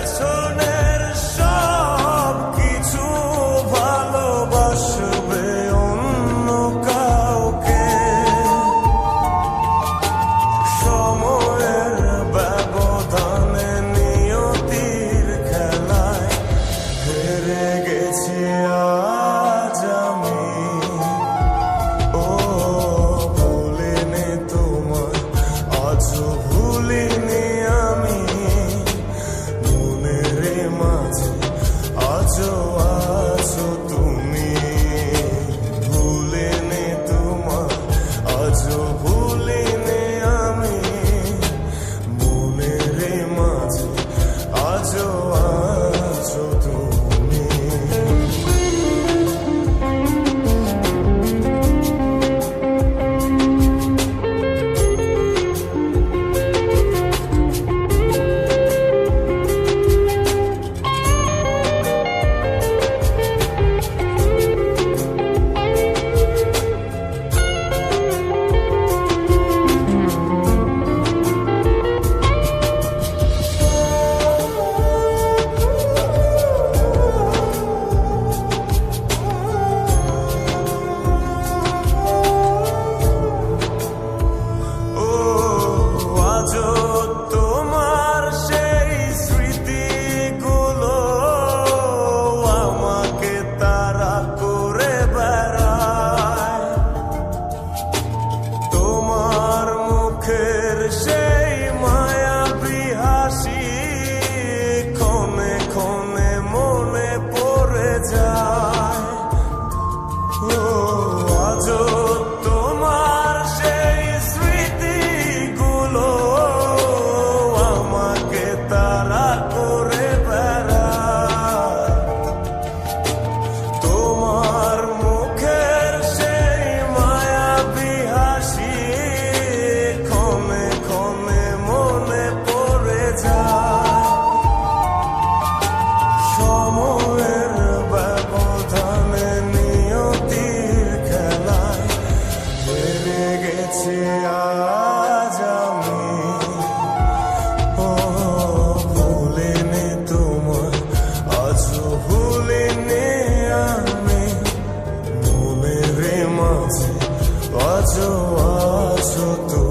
পেছনের সব কিছু ভালোবাসবে অন্য কাউকে। সময়ের ব্যবধানে নিয়তির খেলায় হেরে গেছি আজ আমি। ও ভুলিনি তোমায়, আজও ভুলিনি আমি। মনের মাঝে আজও আছো তুমি। ভুলিনি তোমায়, আজও ভুলিনি আমি। মনের মাঝে আজও আছো তুমি। তোমার সেই স্মৃতিগুলো আমাকে তাড়া করে বেড়ায়। তোমার মুখের সেই মায়াবী হাসি ক্ষণে ক্ষণে মনে পড়ে যায়। আজও তোমার সেই স্মৃতিগুলো আমাকে তাড়া করে বেড়ায়। তোমার মুখের সেই মায়াবী হাসি ক্ষণে ক্ষণে মনে পড়ে যায়। সময়ের ব্যবধানে নিয়তির খেলায় হেরে গেছি আজ আমি। ও ভুলিনি তোমায়, আজও ভুলিনি আমি। মনের মাঝে আজও আছো তুমি।